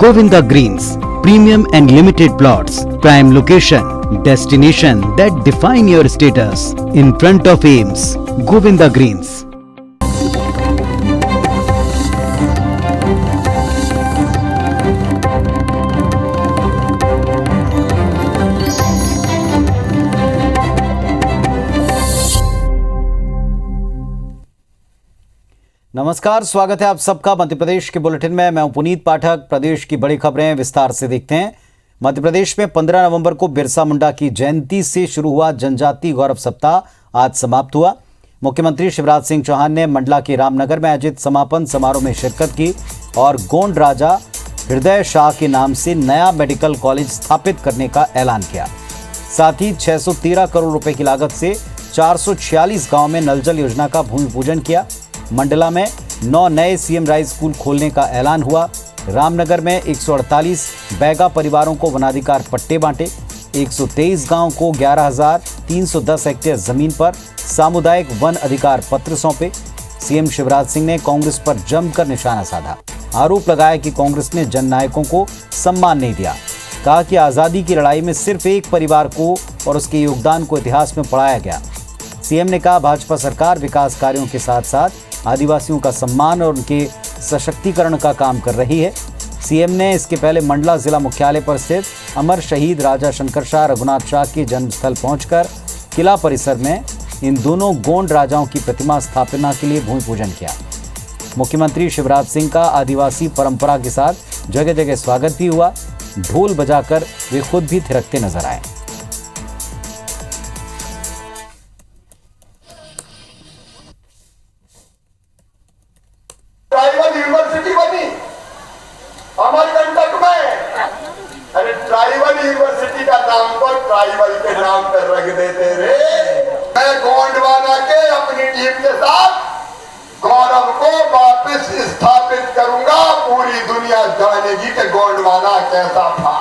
Govinda Greens, premium and limited plots, prime location, destination that define your status. In front of Ames, Govinda Greens. नमस्कार, स्वागत है आप सबका मध्य प्रदेश के bulletin में। मैं हूं पुनीत पाठक। प्रदेश की बड़ी खबरें विस्तार से देखते हैं। मध्य प्रदेश में 15 नवंबर को बिरसा मुंडा की जयंती से शुरू हुआ जनजाति गौरव सप्ताह आज समाप्त हुआ। मुख्यमंत्री शिवराज सिंह चौहान ने मंडला के रामनगर में आयोजित समापन समारोह में शिरकत की और गोंड राजा हृदय शाह के नाम से नया मेडिकल कॉलेज स्थापित करने का ऐलान किया। साथ ही 613 करोड़ रुपए की लागत से 446 गाँव में नल जल योजना का भूमि पूजन किया। मंडला में 9 नए सीएम राइज स्कूल खोलने का ऐलान हुआ। रामनगर में 148 बैगा परिवारों को वनाधिकार पट्टे बांटे। 123 गांव को 11,310 हेक्टेयर जमीन पर सामुदायिक वन अधिकार पत्र सौंपे। सीएम शिवराज सिंह ने कांग्रेस पर जमकर निशाना साधा। आरोप लगाया कि कांग्रेस ने जननायकों को सम्मान नहीं दिया। कहा कि आजादी की लड़ाई में सिर्फ एक परिवार को और उसके योगदान को इतिहास में पढ़ाया गया। सीएम ने कहा भाजपा सरकार विकास कार्यों के साथ साथ आदिवासियों का सम्मान और उनके सशक्तिकरण का काम कर रही है। सीएम ने इसके पहले मंडला जिला मुख्यालय पर स्थित अमर शहीद राजा शंकर शाह रघुनाथ शाह के जन्मस्थल पहुंचकर किला परिसर में इन दोनों गोंड राजाओं की प्रतिमा स्थापना के लिए भूमि पूजन किया। मुख्यमंत्री शिवराज सिंह का आदिवासी परंपरा के साथ जगह जगह स्वागत भी हुआ। ढोल बजाकर वे खुद भी थिरकते नजर आए। ट्राइबल यूनिवर्सिटी बनी अमरकंटक में। अरे ट्राइबल यूनिवर्सिटी का नाम तो ट्राइबल के नाम पर रख देते रे। मैं गोंडवाना के अपनी टीम के साथ गौरव को वापस स्थापित करूंगा। पूरी दुनिया जानेगी कि गोंडवाना कैसा था।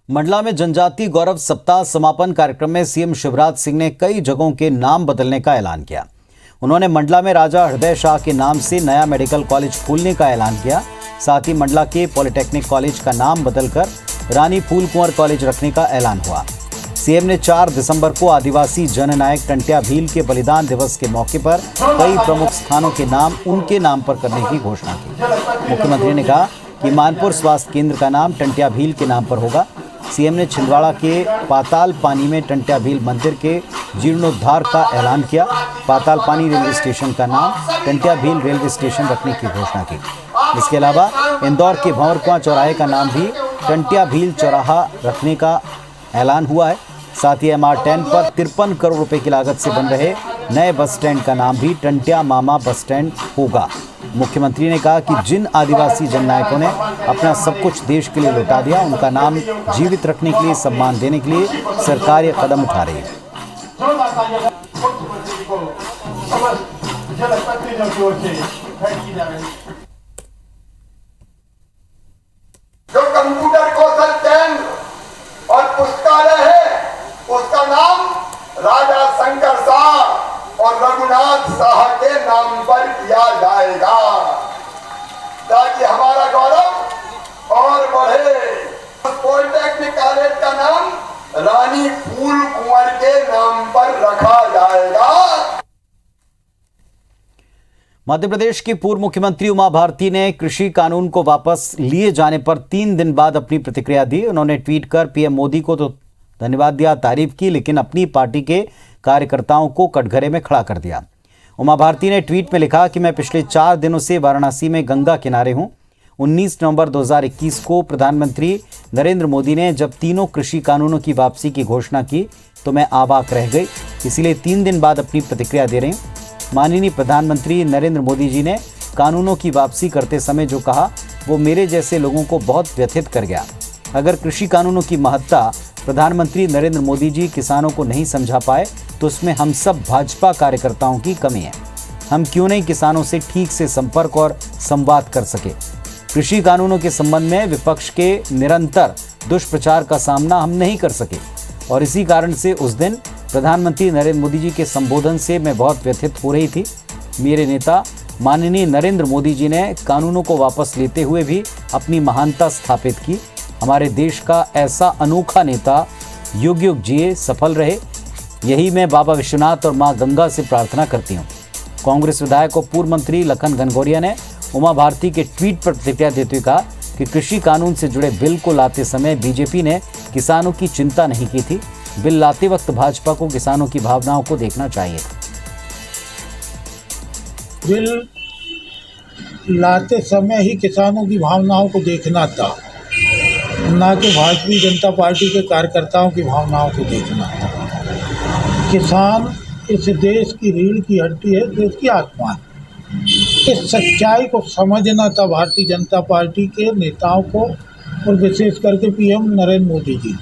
मंडला में जनजाति गौरव सप्ताह समापन कार्यक्रम में सीएम शिवराज सिंह ने कई जगहों के नाम बदलने का ऐलान किया। उन्होंने मंडला में राजा हृदय शाह के नाम से नया मेडिकल कॉलेज खोलने का ऐलान किया। साथ ही मंडला के पॉलिटेक्निक कॉलेज का नाम बदलकर रानी फूल कुंवर कॉलेज रखने का ऐलान हुआ। सीएम ने 4 दिसंबर को आदिवासी जननायक टंट्या भील के बलिदान दिवस के मौके पर कई प्रमुख स्थानों के नाम उनके नाम पर करने की घोषणा की। मुख्यमंत्री ने कहा कि मानपुर स्वास्थ्य केंद्र का नाम टंट्या भील के नाम पर होगा। सीएम ने छिंदवाड़ा के पाताल पानी में टंट्या भील मंदिर के जीर्णोद्धार का ऐलान किया। पाताल पानी रेलवे स्टेशन का नाम टंट्या भील रेलवे स्टेशन रखने की घोषणा की। इसके अलावा इंदौर के भंवरकुआं चौराहे का नाम भी टंट्या भील चौराहा रखने का ऐलान हुआ है। साथ ही MR10 पर 53 करोड़ रुपए की लागत से बन रहे नए बस स्टैंड का नाम भी टंट्या मामा बस स्टैंड होगा। मुख्यमंत्री ने कहा कि जिन आदिवासी जननायकों ने अपना सब कुछ देश के लिए लौटा दिया, उनका नाम जीवित रखने के लिए, सम्मान देने के लिए सरकार ये कदम उठा रही है। जो कंप्यूटर कौशल केंद्र और पुस्तकालय है, उसका नाम राजा शंकर शाह और रघुनाथ शाह के नाम पर किया जाएगा, ताकि हमारा गौरव और बढ़े। पॉलिटेक्निक कॉलेज का नाम रानी फूल कुंवर के नाम पर रखा जाएगा। मध्य प्रदेश की पूर्व मुख्यमंत्री उमा भारती ने कृषि कानून को वापस लिए जाने पर 3 दिन बाद अपनी प्रतिक्रिया दी। उन्होंने ट्वीट कर पीएम मोदी को तो धन्यवाद दिया, तारीफ की, लेकिन अपनी पार्टी के कार्यकर्ताओं को कटघरे में खड़ा कर दिया। उमा भारती ने ट्वीट में लिखा कि मैं पिछले 4 दिनों से वाराणसी में गंगा किनारे हूं। 19 नवंबर 2021 को प्रधानमंत्री नरेंद्र मोदी ने जब तीनों कृषि कानूनों की वापसी की घोषणा की तो मैं अवाक रह गई, इसीलिए 3 दिन बाद अपनी प्रतिक्रिया दे रही हूँ। माननीय प्रधानमंत्री नरेंद्र मोदी जी ने कानूनों की वापसी करते समय जो कहा वो मेरे जैसे लोगों को बहुत व्यथित कर गया। अगर कृषि कानूनों की महत्ता प्रधानमंत्री नरेंद्र मोदी जी किसानों को नहीं समझा पाए तो उसमें हम सब भाजपा कार्यकर्ताओं की कमी है। हम क्यों नहीं किसानों से ठीक से संपर्क और संवाद कर सके। कृषि कानूनों के संबंध में विपक्ष के निरंतर दुष्प्रचार का सामना हम नहीं कर सके और इसी कारण से उस दिन प्रधानमंत्री नरेंद्र मोदी जी के संबोधन से मैं बहुत व्यथित हो रही थी। मेरे नेता माननीय नरेंद्र मोदी जी ने कानूनों को वापस लेते हुए भी अपनी महानता स्थापित की। हमारे देश का ऐसा अनोखा नेता युग युग जिए, सफल रहे, यही मैं बाबा विश्वनाथ और मां गंगा से प्रार्थना करती हूं। कांग्रेस विधायक और पूर्व मंत्री लखन घनघोरिया ने उमा भारती के ट्वीट पर प्रतिक्रिया देते हुए कहा कि कृषि कानून से जुड़े बिल को लाते समय बीजेपी ने किसानों की चिंता नहीं की थी। बिल लाते वक्त भाजपा को किसानों की भावनाओं को देखना चाहिए था। बिल लाते समय ही किसानों की भावनाओं को देखना था, ना कि भारतीय जनता पार्टी के कार्यकर्ताओं की भावनाओं को देखना था। किसान इस देश की रीढ़ की हड्डी है, देश की आत्मा है। इस सच्चाई को समझना था भारतीय जनता पार्टी के नेताओं को और विशेष करके पीएम नरेंद्र मोदी जी।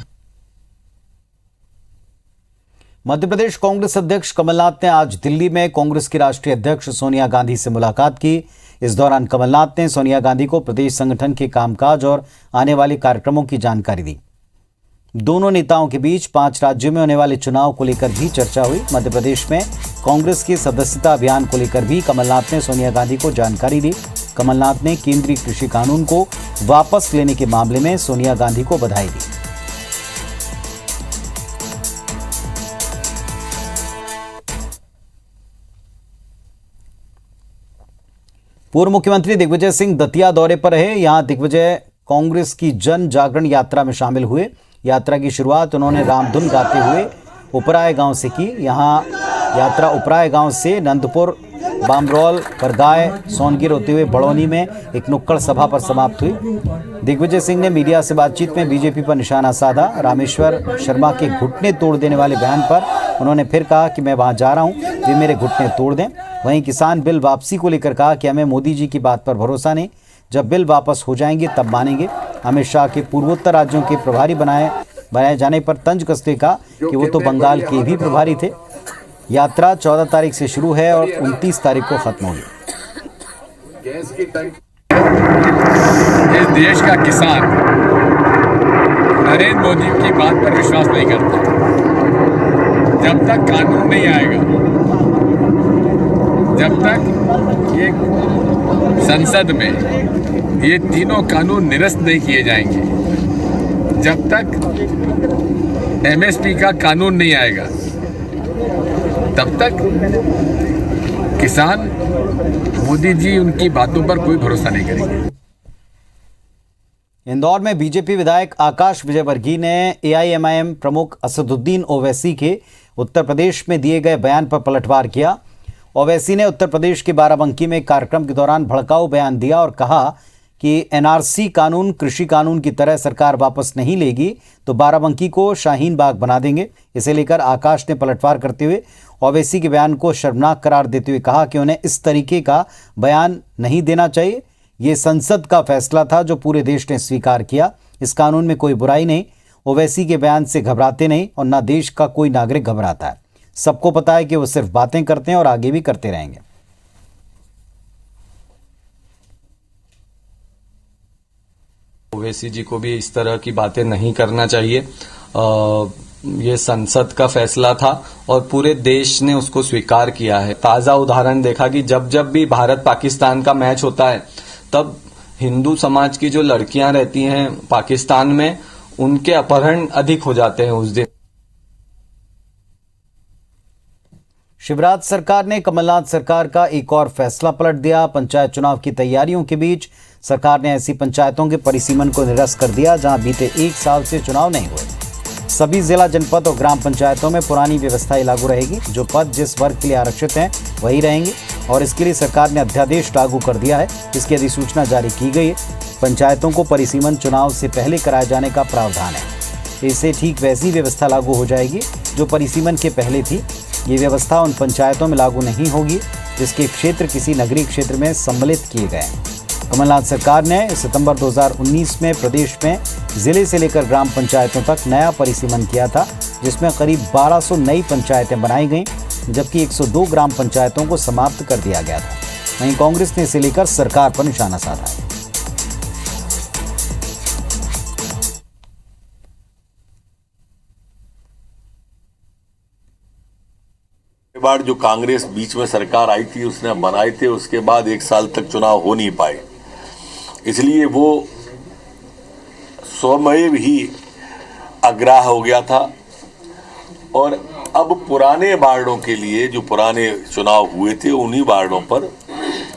मध्य प्रदेश कांग्रेस अध्यक्ष कमलनाथ ने आज दिल्ली में कांग्रेस की राष्ट्रीय अध्यक्ष सोनिया गांधी से मुलाकात की। इस दौरान कमलनाथ ने सोनिया गांधी को प्रदेश संगठन के कामकाज और आने वाले कार्यक्रमों की जानकारी दी। दोनों नेताओं के बीच 5 राज्यों में होने वाले चुनाव को लेकर भी चर्चा हुई। मध्य प्रदेश में कांग्रेस के सदस्यता अभियान को लेकर भी कमलनाथ ने सोनिया गांधी को जानकारी दी। कमलनाथ ने केंद्रीय कृषि कानून को वापस लेने के मामले में सोनिया गांधी को बधाई दी। पूर्व मुख्यमंत्री दिग्विजय सिंह दतिया दौरे पर रहे। यहां दिग्विजय कांग्रेस की जन जागरण यात्रा में शामिल हुए। यात्रा की शुरुआत उन्होंने रामधुन गाते हुए उपराय गांव से की। यहां यात्रा उपराय गांव से नंदपुर, बामरोल, परगाय, सोनगिर होते हुए बड़ौनी में एक नुक्कड़ सभा पर समाप्त हुई। दिग्विजय सिंह ने मीडिया से बातचीत में बीजेपी पर निशाना साधा। रामेश्वर शर्मा के घुटने तोड़ देने वाले बयान पर उन्होंने फिर कहा कि मैं वहां जा रहा हूं, वे मेरे घुटने तोड़ दें। वहीं किसान बिल वापसी को लेकर कहा कि हमें मोदी जी की बात पर भरोसा नहीं, जब बिल वापस हो जाएंगे तब मानेंगे। अमित शाह के पूर्वोत्तर राज्यों के प्रभारी बनाए जाने पर तंज कसते कहा कि वो तो बंगाल के भी प्रभारी थे। यात्रा 14 तारीख से शुरू है और 29 तारीख को खत्म होगी। इस देश का किसान नरेंद्र मोदी की बात पर विश्वास नहीं करता। जब तक कानून नहीं आएगा, जब तक ये संसद में ये तीनों कानून निरस्त नहीं किए जाएंगे, जब तक एमएसपी का कानून नहीं आएगा, तब तक किसान मोदी जी उनकी बातों पर कोई भरोसा नहीं करेंगे। इंदौर में बीजेपी विधायक आकाश विजयवर्गीय ने एआईएमआईएम प्रमुख असदुद्दीन ओवैसी के उत्तर प्रदेश में दिए गए बयान पर पलटवार किया। ओवैसी ने उत्तर प्रदेश के बाराबंकी में एक कार्यक्रम के दौरान भड़काऊ बयान दिया और कहा कि एनआरसी कानून कृषि कानून की तरह सरकार वापस नहीं लेगी तो बाराबंकी को शाहीन बाग बना देंगे। इसे लेकर आकाश ने पलटवार करते हुए ओवैसी के बयान को शर्मनाक करार देते हुए कहा कि उन्हें इस तरीके का बयान नहीं देना चाहिए। ये संसद का फैसला था जो पूरे देश ने स्वीकार किया। इस कानून में कोई बुराई नहीं। ओवैसी के बयान से घबराते नहीं और ना देश का कोई नागरिक घबराता है। सबको पता है कि वो सिर्फ बातें करते हैं और आगे भी करते रहेंगे। ओवैसी जी को भी इस तरह की बातें नहीं करना चाहिए। ये संसद का फैसला था और पूरे देश ने उसको स्वीकार किया है। ताजा उदाहरण देखा कि जब जब भी भारत पाकिस्तान का मैच होता है तब हिंदू समाज की जो लड़कियां रहती हैं पाकिस्तान में, उनके अपहरण अधिक हो जाते हैं उस दिन। शिवराज सरकार ने कमलनाथ सरकार का एक और फैसला पलट दिया। पंचायत चुनाव की तैयारियों के बीच सरकार ने ऐसी पंचायतों के परिसीमन को निरस्त कर दिया जहां बीते 1 साल से चुनाव नहीं हुए। सभी जिला, जनपद और ग्राम पंचायतों में पुरानी व्यवस्था ही लागू रहेगी। जो पद जिस वर्ग के लिए आरक्षित हैं वही रहेंगे और इसके लिए सरकार ने अध्यादेश लागू कर दिया है। इसकी अधिसूचना जारी की गई है। पंचायतों को परिसीमन चुनाव से पहले कराए जाने का प्रावधान है। इससे ठीक वैसी व्यवस्था लागू हो जाएगी जो परिसीमन के पहले थी। ये व्यवस्था उन पंचायतों में लागू नहीं होगी जिसके क्षेत्र किसी नगरीय क्षेत्र में सम्मिलित किए गए हैं। कमलनाथ सरकार ने सितंबर 2019 में प्रदेश में जिले से लेकर ग्राम पंचायतों तक नया परिसीमन किया था, जिसमें करीब 1200 नई पंचायतें बनाई गईं, जबकि 102 ग्राम पंचायतों को समाप्त कर दिया गया था। वहीं कांग्रेस ने इसे लेकर सरकार पर निशाना साधा है। बार जो कांग्रेस बीच में सरकार आई थी उसने बनाए थे, उसके बाद 1 साल तक चुनाव हो नहीं पाए, इसलिए वो स्वयं ही अग्राह हो गया था। और अब पुराने वार्डों के लिए जो पुराने चुनाव हुए थे उन्हीं वार्डों पर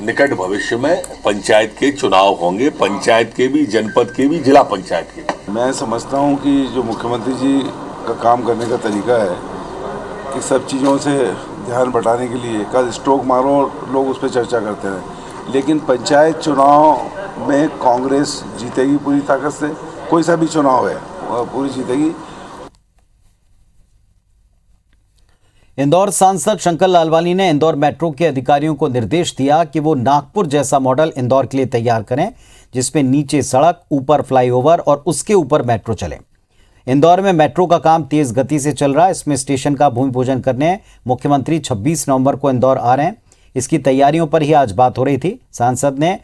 निकट भविष्य में पंचायत के चुनाव होंगे, पंचायत के भी, जनपद के भी, जिला पंचायत के। मैं समझता हूं कि जो मुख्यमंत्री जी का काम करने का तरीका है कि सब चीज़ों से ध्यान बटाने के लिए कल स्ट्रोक मारो लोग उस पर चर्चा करते हैं, लेकिन पंचायत चुनाव में कांग्रेस जीतेगी पूरी ताकत से। कोई सा भी चुनाव है पूरी जीतेगी। इंदौर सांसद शंकर लालवानी ने इंदौर मेट्रो के अधिकारियों को निर्देश दिया कि वो नागपुर जैसा मॉडल इंदौर के लिए तैयार करें, जिसमें नीचे सड़क, ऊपर फ्लाईओवर और उसके ऊपर मेट्रो चले। इंदौर में मेट्रो का काम तेज गति से चल रहा है। इसमें स्टेशन का भूमि पूजन करने मुख्यमंत्री 26 नवंबर को इंदौर आ रहे हैं। इसकी तैयारियों पर ही आज बात हो रही थी। सांसद ने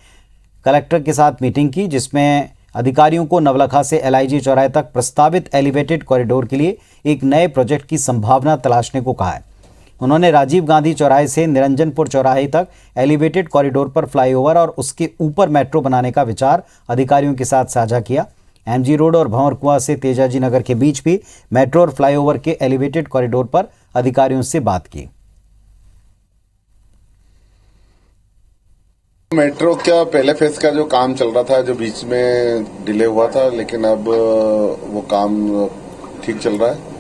कलेक्टर के साथ मीटिंग की, जिसमें अधिकारियों को नवलखा से LIG चौराहे तक प्रस्तावित एलिवेटेड कॉरिडोर के लिए एक नए प्रोजेक्ट की संभावना तलाशने को कहा है। उन्होंने राजीव गांधी चौराहे से निरंजनपुर चौराहे तक एलिवेटेड कॉरिडोर पर फ्लाईओवर और उसके ऊपर मेट्रो बनाने का विचार अधिकारियों के साथ साझा किया। MG रोड और भंवरकुआं से तेजाजी नगर के बीच भी मेट्रो और फ्लाईओवर के एलिवेटेड कॉरिडोर पर अधिकारियों से बात की। मेट्रो का पहले फेज का जो काम चल रहा था, जो बीच में डिले हुआ था, लेकिन अब वो काम ठीक चल रहा है।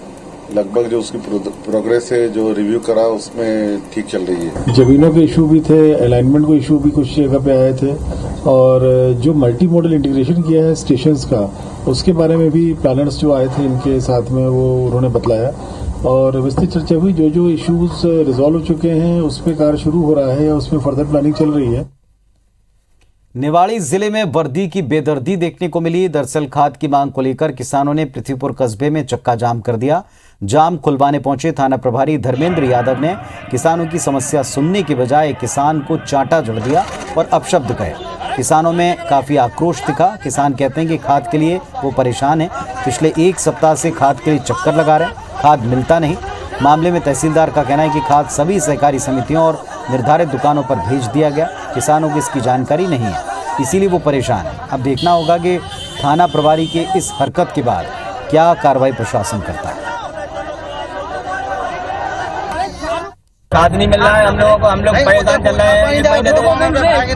लगभग जो उसकी प्रोग्रेस है, जो रिव्यू करा, उसमें ठीक चल रही है। जमीनों के इशू भी थे, अलाइनमेंट को इशू भी कुछ जगह पे आए थे, और जो मल्टी मॉडल इंटीग्रेशन किया है स्टेशंस का, उसके बारे में भी प्लानर्स जो आए थे इनके साथ में वो उन्होंने बतलाया और विस्तृत चर्चा हुई। जो जो इश्यूज रिजॉल्व हो चुके हैं उस पर कार्य शुरू हो रहा है या उसमें फर्दर प्लानिंग चल रही है। निवाड़ी जिले में वर्दी की बेदर्दी देखने को मिली। दरअसल खाद की मांग को लेकर किसानों ने पृथ्वीपुर कस्बे में चक्का जाम कर दिया। जाम खुलवाने पहुंचे थाना प्रभारी धर्मेंद्र यादव ने किसानों की समस्या सुनने के बजाय किसान को चांटा जड़ दिया और अपशब्द कहे। किसानों में काफी आक्रोश दिखा। किसान कहते हैं कि खाद के लिए वो परेशान है। पिछले 1 सप्ताह से खाद के लिए चक्कर लगा रहे हैं, खाद मिलता नहीं। मामले में तहसीलदार का कहना है कि खाद सभी सहकारी समितियों और निर्धारित दुकानों पर भेज दिया गया। किसानों को इसकी जानकारी नहीं है, इसीलिए वो परेशान है। अब देखना होगा कि थाना प्रभारी के इस हरकत के बाद क्या कार्रवाई प्रशासन करता है। खाद नहीं मिल रहा है हम लोगों को, हम लोग परेशान चल रहे हैं।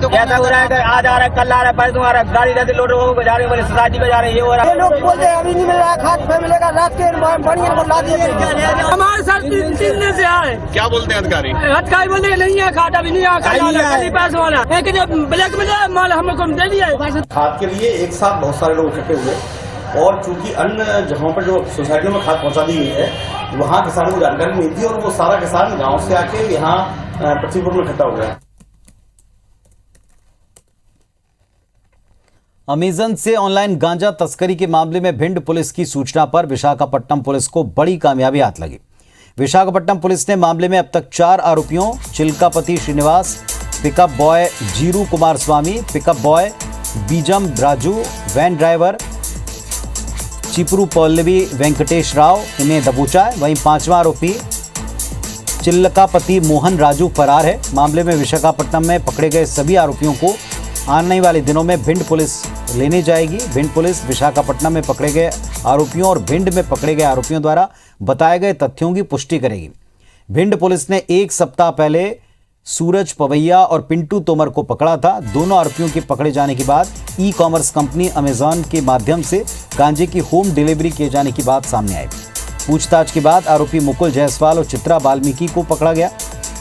कैसा हो रहा है, आज आ रहा है, कल आ रहा है, परसों आ रहा है, गाड़ी जाते लोग लोगों को जा रहे हैं, सोसाइटी पे जा रहे हैं, ये हो रहा है। लोग बोलते हैं अभी नहीं मिल रहा है, खाद पे मिलेगा, रात के बढ़िया को ला दिए। हमारे साथ 3 दिन से आए। क्या बोलते हैं अधिकारी? अधिकारी बोलते हैं नहीं है खाद, अभी नहीं आ पैसे वाला है कि जब ब्लैक में माल हम लोग को दे दिया। खाद के लिए एक साथ बहुत सारे लोग इकट्ठे हुए और चूंकि अन्य जगहों पर जो सोसाइटियों में खाद पहुंचा दी गई है, वहां किसानों को जानकारी नहीं थी और वो सारा किसान गांव से आके यहाँ पृथ्वीपुर में इकट्ठा हो गया। अमेजन से ऑनलाइन गांजा तस्करी के मामले में भिंड पुलिस की सूचना पर विशाखापट्टनम पुलिस को बड़ी कामयाबी हाथ लगी। विशाखापट्टनम पुलिस ने मामले में अब तक 4 आरोपियों Chilkapati Srinivas, pickup boy Jiru Kumar Swamy, pickup boy Bijam Raju, van driver Chipru Pallavi Venkatesh Rao इन्हें दबोचा है। वहीं 5वां आरोपी चिल्कापति मोहन राजू फरार है। मामले में विशाखापट्टनम में पकड़े गए सभी आरोपियों को आने वाले दिनों में भिंड पुलिस लेने जाएगी। भिंड पुलिस विशाखापट्टनम में पकड़े गए आरोपियों और भिंड में पकड़े गए आरोपियों द्वारा बताए गए तथ्यों की पुष्टि करेगी। भिंड पुलिस ने 1 सप्ताह पहले सूरज पवैया और पिंटू तोमर को पकड़ा था। दोनों आरोपियों के पकड़े जाने के बाद ई-कॉमर्स कंपनी अमेजॉन के माध्यम से गांजे की होम डिलीवरी किए जाने की बात सामने आई। पूछताछ के बाद आरोपी मुकुल जायसवाल और चित्रा वाल्मीकि को पकड़ा गया।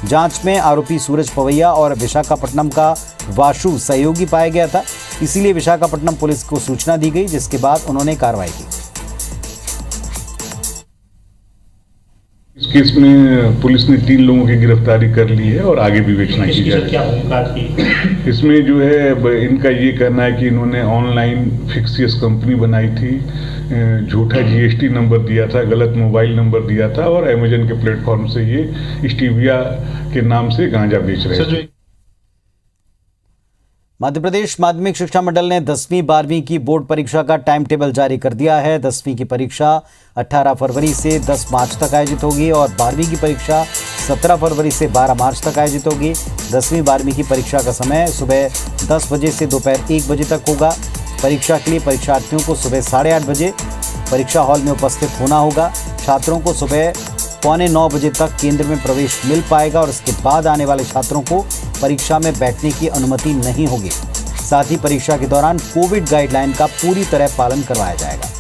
जांच में आरोपी सूरज पवैया और विशाखापट्टनम का वाशु सहयोगी पाया गया था, इसीलिए विशाखापट्टनम पुलिस को सूचना दी गई, जिसके बाद उन्होंने कार्रवाई की। इस केस में पुलिस ने 3 लोगों की गिरफ्तारी कर ली है और आगे भी विवेचना की जा रही है। इसमें जो है इनका ये कहना है कि इन्होंने ऑनलाइन फिक्सियस कंपनी बनाई थी, झूठा GST नंबर दिया था, गलत मोबाइल नंबर दिया था और अमेजन के प्लेटफॉर्म से ये स्टीविया के नाम से गांजा बेच रहे थे। मध्य प्रदेश माध्यमिक शिक्षा मंडल ने 10वीं 12वीं की बोर्ड परीक्षा का टाइम टेबल जारी कर दिया है। 10वीं की परीक्षा 18 फरवरी से 10 मार्च तक आयोजित होगी और 12वीं की परीक्षा 17 फरवरी से 12 मार्च तक आयोजित होगी। 10वीं 12वीं की परीक्षा का समय सुबह 10 बजे से दोपहर 1 बजे तक होगा। परीक्षा के लिए परीक्षार्थियों को सुबह 8:30 बजे परीक्षा हॉल में उपस्थित होना होगा। छात्रों को सुबह 8:45 बजे तक केंद्र में प्रवेश मिल पाएगा और इसके बाद आने वाले छात्रों को परीक्षा में बैठने की अनुमति नहीं होगी। साथ ही परीक्षा के दौरान कोविड गाइडलाइन का पूरी तरह पालन करवाया जाएगा।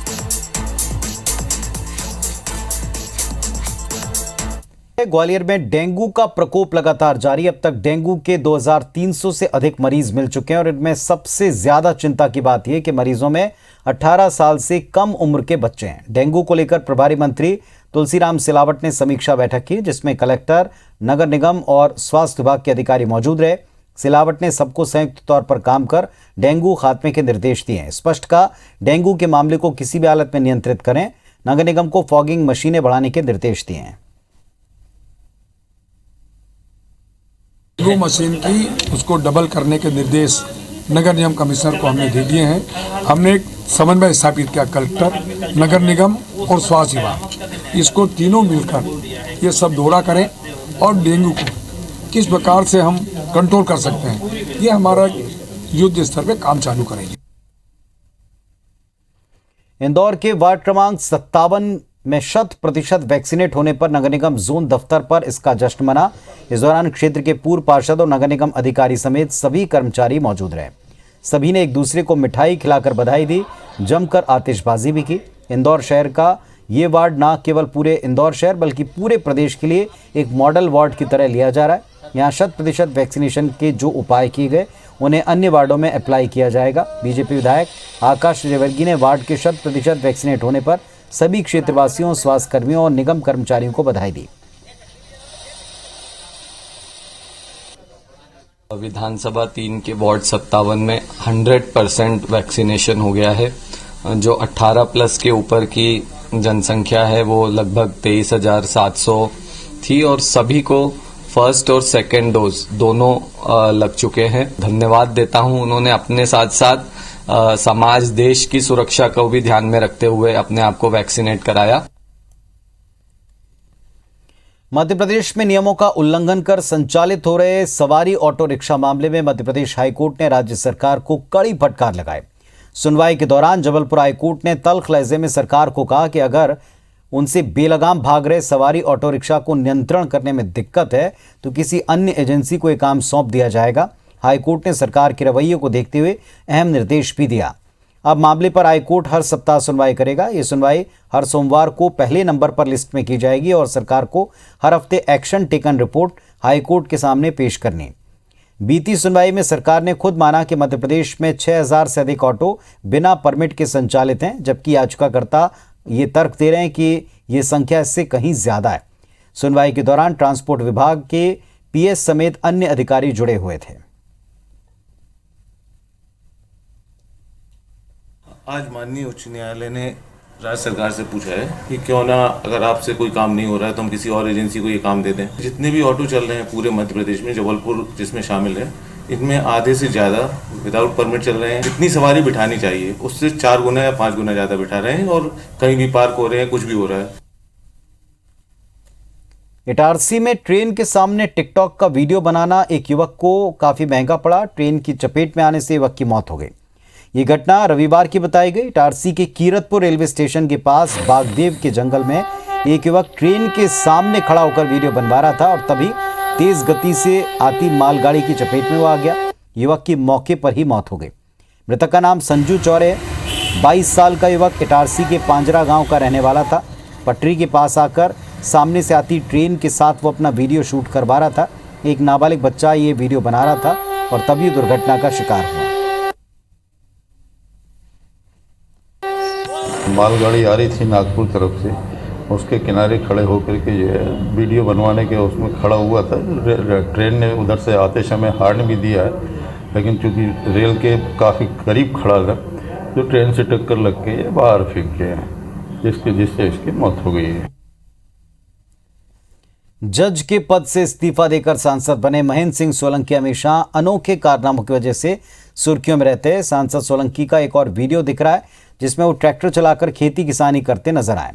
ग्वालियर में डेंगू का प्रकोप लगातार जारी। अब तक डेंगू के 2300 से अधिक मरीज मिल चुके हैं और इनमें सबसे ज्यादा चिंता की बात यह कि मरीजों में 18 साल से कम उम्र के बच्चे हैं। डेंगू को लेकर प्रभारी मंत्री तुलसीराम सिलावट ने समीक्षा बैठक की, जिसमें कलेक्टर, नगर निगम और स्वास्थ्य विभाग के अधिकारी मौजूद रहे। सिलावट ने सबको संयुक्त तौर पर काम कर डेंगू खात्मे के निर्देश दिए हैं। स्पष्ट कहा, डेंगू के मामले को किसी भी हालत में नियंत्रित करें। नगर निगम को फॉगिंग मशीनें बढ़ाने के निर्देश दिए हैं। डेंगू मशीन की उसको डबल करने के निर्देश नगर निगम कमिश्नर को हमने दे दिए हैं। हमने एक समन्वय स्थापित किया, कलेक्टर, नगर निगम और स्वास्थ्य विभाग, इसको तीनों मिलकर ये सब दौरा करें और डेंगू को किस प्रकार से हम कंट्रोल कर सकते हैं, ये हमारा युद्ध स्तर पे काम चालू करेंगे। इंदौर के वार्ड क्रमांक 57 में 100% वैक्सीनेट होने पर नगर निगम जोन दफ्तर पर इसका जश्न मना। इस दौरान क्षेत्र के पूर्व पार्षद और नगर निगम अधिकारी समेत सभी कर्मचारी मौजूद रहे। सभी ने एक दूसरे को मिठाई खिलाकर बधाई दी, जमकर आतिशबाजी भी की। इंदौर शहर का ये वार्ड न केवल पूरे इंदौर शहर बल्कि पूरे प्रदेश के लिए एक मॉडल वार्ड की तरह लिया जा रहा है। यहाँ 100% वैक्सीनेशन के जो उपाय किए गए उन्हें अन्य वार्डों में अप्लाई किया जाएगा। बीजेपी विधायक आकाश जयवर्गीय ने वार्ड के 100% वैक्सीनेट होने पर सभी क्षेत्रवासियों, स्वास्थ्य कर्मियों और निगम कर्मचारियों को बधाई दी। विधानसभा 3 के वार्ड 57 में 100% वैक्सीनेशन हो गया है। जो 18 प्लस के ऊपर की जनसंख्या है वो लगभग 23,700 थी और सभी को फर्स्ट और सेकेंड डोज दोनों लग चुके हैं। धन्यवाद देता हूं, उन्होंने अपने साथ साथ समाज, देश की सुरक्षा को भी ध्यान में रखते हुए अपने आप को वैक्सीनेट कराया। मध्य प्रदेश में नियमों का उल्लंघन कर संचालित हो रहे सवारी ऑटो रिक्शा मामले में मध्य प्रदेश हाईकोर्ट ने राज्य सरकार को कड़ी फटकार लगाई। सुनवाई के दौरान जबलपुर हाईकोर्ट ने तल्ख लहजे में सरकार को कहा कि अगर उनसे बेलगाम भाग रहे सवारी ऑटो रिक्शा को नियंत्रण करने में दिक्कत है तो किसी अन्य एजेंसी को यह काम सौंप दिया जाएगा। हाईकोर्ट ने सरकार के रवैये को देखते हुए अहम निर्देश भी दिया। अब मामले पर हाईकोर्ट हर सप्ताह सुनवाई करेगा। ये सुनवाई हर सोमवार को पहले नंबर पर लिस्ट में की जाएगी और सरकार को हर हफ्ते एक्शन टेकन रिपोर्ट हाईकोर्ट के सामने पेश करनी। बीती सुनवाई में सरकार ने खुद माना कि मध्य प्रदेश में 6,000 से अधिक ऑटो बिना परमिट के संचालित हैं, जबकि याचिकाकर्ता ये तर्क दे रहे हैं कि ये संख्या इससे कहीं ज्यादा है। सुनवाई के दौरान ट्रांसपोर्ट विभाग के पीएस समेत अन्य अधिकारी जुड़े हुए थे। आज माननीय उच्च न्यायालय ने राज्य सरकार से पूछा है कि क्यों ना, अगर आपसे कोई काम नहीं हो रहा है तो हम किसी और एजेंसी को ये काम दे दें। जितने भी ऑटो चल रहे हैं पूरे मध्य प्रदेश में, जबलपुर जिसमें शामिल है, इनमें आधे से ज़्यादा विदाउट परमिट चल रहे हैं। जितनी सवारी बिठानी चाहिए उससे 4 गुना या 5 गुना ज़्यादा बिठा रहे हैं और कहीं भी पार्क हो रहे हैं, कुछ भी हो रहा है। इटारसी में ट्रेन के सामने टिकटॉक का वीडियो बनाना एक युवक को काफी महंगा पड़ा। ट्रेन की चपेट में आने से युवक की मौत हो गई। ये घटना रविवार की बताई गई। इटारसी के कीरतपुर रेलवे स्टेशन के पास बागदेव के जंगल में एक युवक ट्रेन के सामने खड़ा होकर वीडियो बनवा रहा था और तभी तेज गति से आती मालगाड़ी की चपेट में वो आ गया। युवक की मौके पर ही मौत हो गई। मृतक का नाम संजू चौरे है। 22 साल का युवक इटारसी के पांजरा गांव का रहने वाला था। पटरी के पास आकर सामने से आती ट्रेन के साथ वो अपना वीडियो शूट करवा रहा था। एक नाबालिग बच्चा ये वीडियो बना रहा था और तभी दुर्घटना का शिकार हुआ। मालगाड़ी आ रही थी नागपुर तरफ से, उसके किनारे खड़े होकर के जो है वीडियो बनवाने के उसमें खड़ा हुआ था। ट्रेन ने उधर से आते समय हॉर्न भी दिया है, लेकिन चूंकि रेल के काफ़ी करीब खड़ा था तो ट्रेन से टक्कर लग के बाहर फेंक गए हैं, जिससे इसकी मौत हो गई है। जज के पद से इस्तीफा देकर सांसद बने महेंद्र सिंह सोलंकी हमेशा अनोखे कारनामों की वजह से सुर्खियों में रहते हैं। सांसद सोलंकी का एक और वीडियो दिख रहा है जिसमें वो ट्रैक्टर चलाकर खेती किसानी करते नजर आए।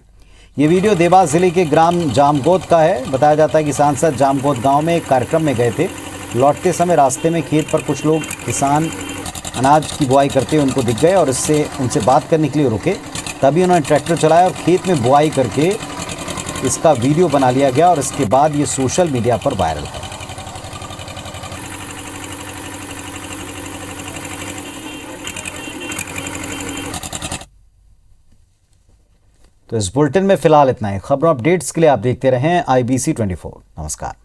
ये वीडियो देवास जिले के ग्राम जामगोद का है। बताया जाता है कि सांसद जामगोद गांव में एक कार्यक्रम में गए थे। लौटते समय रास्ते में खेत पर कुछ लोग किसान अनाज की बुआई करते हुए उनको दिख गए और उनसे बात करने के लिए रुके। तभी उन्होंने ट्रैक्टर चलाया और खेत में बुआई करके इसका वीडियो बना लिया गया और इसके बाद ये सोशल मीडिया पर वायरल है। तो इस बुलेटिन में फिलहाल इतना ही। खबरों अपडेट्स के लिए आप देखते रहें IBC 24। नमस्कार।